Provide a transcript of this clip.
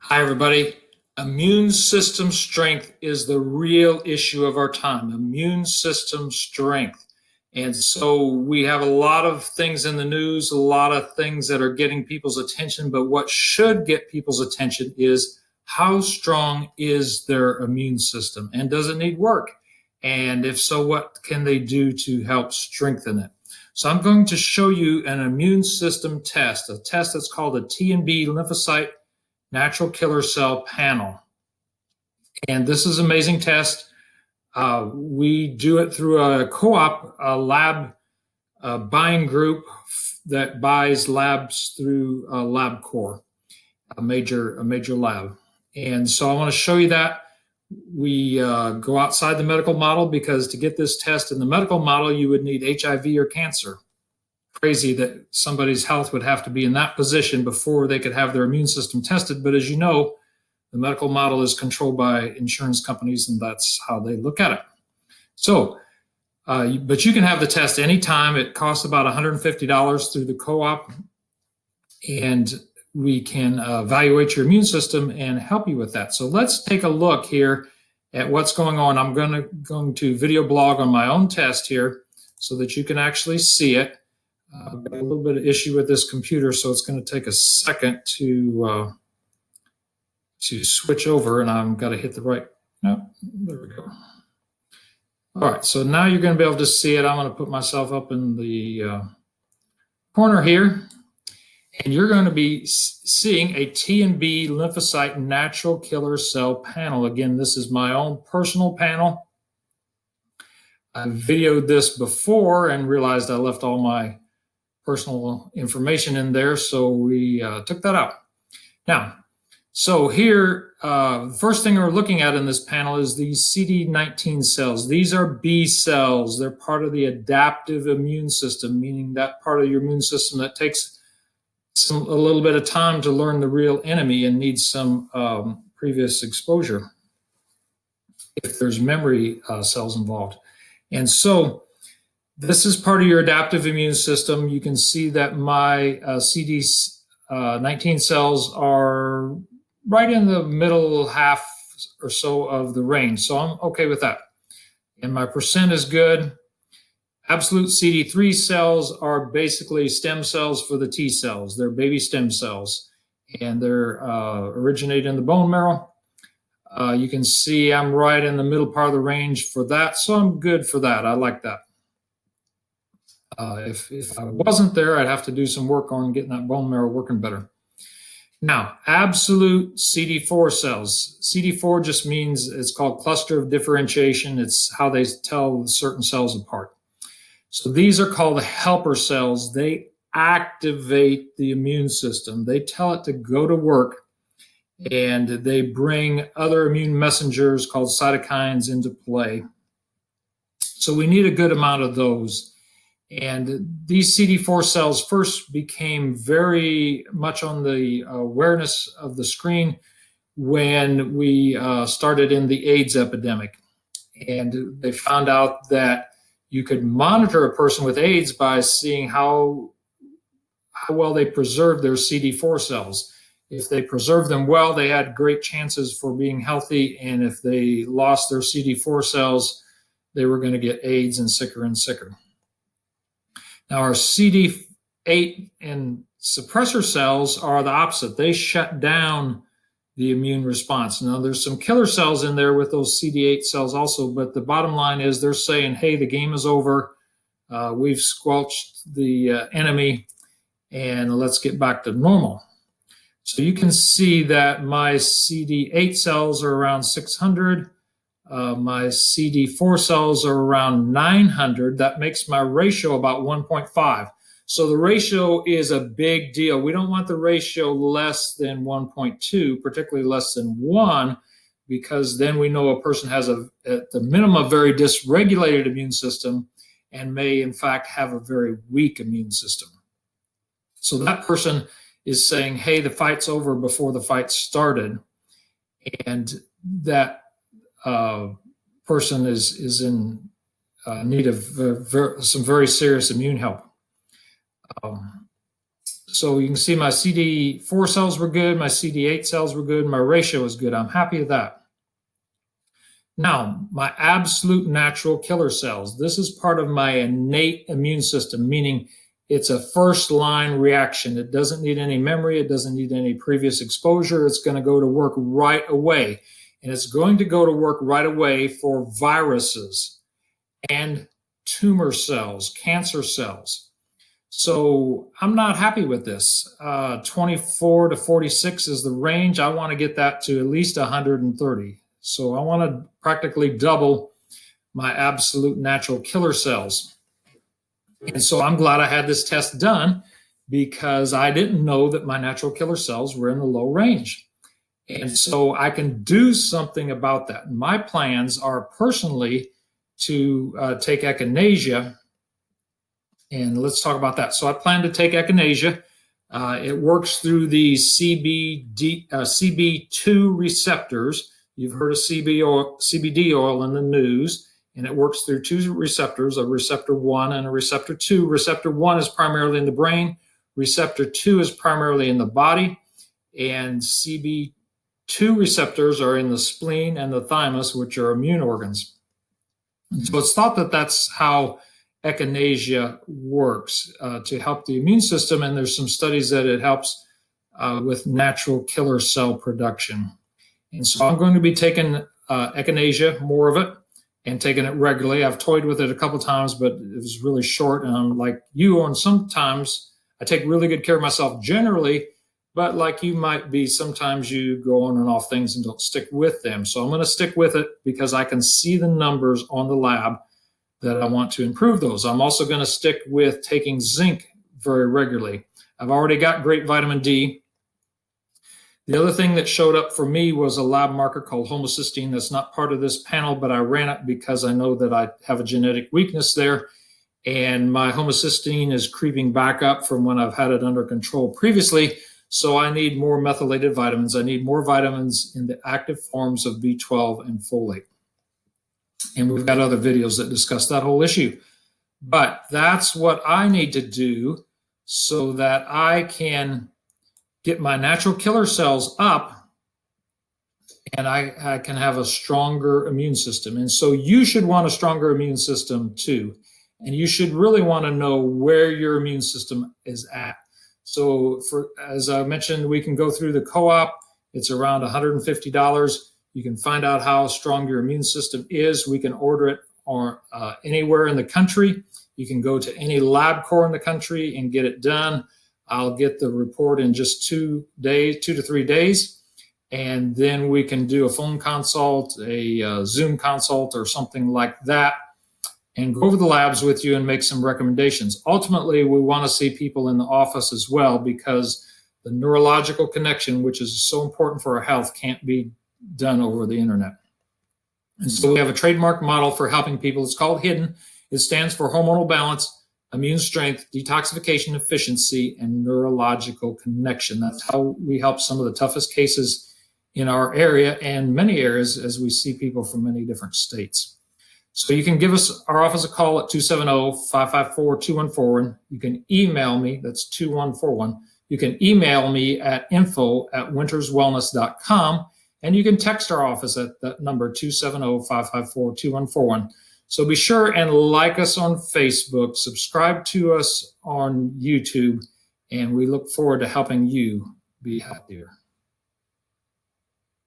Hi, everybody. Immune system strength is the real issue of our time. Immune system strength. And so we have a lot of things in the news, a lot of things that are getting people's attention. But what should get people's attention is how strong is their immune system? And does it need work? And if so, what can they do to help strengthen it? So I'm going to show you an immune system test, a test that's called a T and B lymphocyte natural killer cell panel. And this is an amazing test. We do it through a co-op, a lab buying group that buys labs through LabCorp, a major lab. And so I want to show you that. We go outside the medical model because to get this test in the medical model, you would need HIV or cancer. Crazy that somebody's health would have to be in that position before they could have their immune system tested. But as you know, the medical model is controlled by insurance companies, and that's how they look at it. So, but you can have the test anytime. It costs about $150 through the co-op, and we can evaluate your immune system and help you with that. So let's take a look here at what's going on. I'm going to video blog on my own test here so that you can actually see it. I've got a little bit of issue with this computer, so it's going to take a second to switch over, and I've got to hit the right. No, there we go. All right, so now you're going to be able to see it. I'm going to put myself up in the corner here, and you're going to be seeing a T and B lymphocyte natural killer cell panel. Again, this is my own personal panel. I videoed this before and realized I left all my personal information in there, so we took that out. Now, so here, the first thing we're looking at in this panel is these Cd8 cells. These are B cells. They're part of the adaptive immune system, meaning that part of your immune system that takes a little bit of time to learn the real enemy and needs some previous exposure if there's memory cells involved. And so this is part of your adaptive immune system. You can see that my Cd8 cells are right in the middle half or so of the range. So I'm okay with that. And my percent is good. Absolute CD3 cells are basically stem cells for the T cells. They're baby stem cells, and they're originate in the bone marrow. You can see I'm right in the middle part of the range for that, so I'm good for that. I like that. If I wasn't there, I'd have to do some work on getting that bone marrow working better. Now, absolute CD4 cells. CD4 just means it's called cluster of differentiation. It's how they tell certain cells apart. So these are called helper cells. They activate the immune system. They tell it to go to work, and they bring other immune messengers called cytokines into play. So we need a good amount of those. And these CD4 cells first became very much on the awareness of the screen when we started in the AIDS epidemic. And they found out that you could monitor a person with AIDS by seeing how well they preserved their CD4 cells. If they preserved them well, they had great chances for being healthy. And if they lost their CD4 cells, they were going to get AIDS and sicker. Now, our Cd8 and suppressor cells are the opposite. They shut down the immune response. Now, there's some killer cells in there with those Cd8 cells also, but the bottom line is they're saying, hey, the game is over. We've squelched the enemy, and let's get back to normal. So you can see that my Cd8 cells are around 600. My CD4 cells are around 900. That makes my ratio about 1.5. So the ratio is a big deal. We don't want the ratio less than 1.2, particularly less than 1, because then we know a person has at the minimum, a very dysregulated immune system and may, in fact, have a very weak immune system. So that person is saying, hey, the fight's over before the fight started. And that person is in need of some very serious immune help. So you can see my CD4 cells were good, my CD8 cells were good, my ratio is good. I'm happy with that. Now, my absolute natural killer cells. This is part of my innate immune system, meaning it's a first line reaction. It doesn't need any memory. It doesn't need any previous exposure. It's going to go to work right away. And it's going to go to work right away for viruses and tumor cells, cancer cells. So I'm not happy with this. 24 to 46 is the range. I want to get that to at least 130. So I want to practically double my absolute natural killer cells. And so I'm glad I had this test done because I didn't know that my natural killer cells were in the low range. And so I can do something about that. My plans are personally to take echinacea, and let's talk about that. So I plan to take echinacea. It works through the CB2 receptors. You've heard of CBD oil in the news, and it works through two receptors, a receptor 1 and a receptor 2. Receptor 1 is primarily in the brain. Receptor 2 is primarily in the body. And CB2 receptors are in the spleen and the thymus, which are immune organs. And so it's thought that that's how echinacea works to help the immune system. And there's some studies that it helps with natural killer cell production. And so I'm going to be taking echinacea, more of it, and taking it regularly. I've toyed with it a couple times, but it was really short. And I'm like you, and sometimes I take really good care of myself generally, but like you might be, sometimes you go on and off things and don't stick with them. So I'm going to stick with it because I can see the numbers on the lab that I want to improve those. I'm also going to stick with taking zinc very regularly. I've already got great vitamin D. The other thing that showed up for me was a lab marker called homocysteine. That's not part of this panel, but I ran it because I know that I have a genetic weakness there. And my homocysteine is creeping back up from when I've had it under control previously. So I need more methylated vitamins. I need more vitamins in the active forms of B12 and folate. And we've got other videos that discuss that whole issue. But that's what I need to do so that I can get my natural killer cells up and I can have a stronger immune system. And so you should want a stronger immune system too. And you should really want to know where your immune system is at. So as I mentioned, we can go through the co-op. It's around $150. You can find out how strong your immune system is. We can order it anywhere in the country. You can go to any LabCorp in the country and get it done. I'll get the report in just 2 to 3 days. And then we can do a phone consult, a Zoom consult, or something like that, and go over the labs with you and make some recommendations. Ultimately, we want to see people in the office as well, because the neurological connection, which is so important for our health, can't be done over the internet. And so we have a trademark model for helping people. It's called HIDDEN. It stands for hormonal balance, immune strength, detoxification efficiency, and neurological connection. That's how we help some of the toughest cases in our area and many areas as we see people from many different states. So you can give our office a call at 270-554-2141. You can email me, that's 2141. You can email me at info@winterswellness.com, and you can text our office at that number, 270-554-2141. So be sure and like us on Facebook, subscribe to us on YouTube, and we look forward to helping you be happier.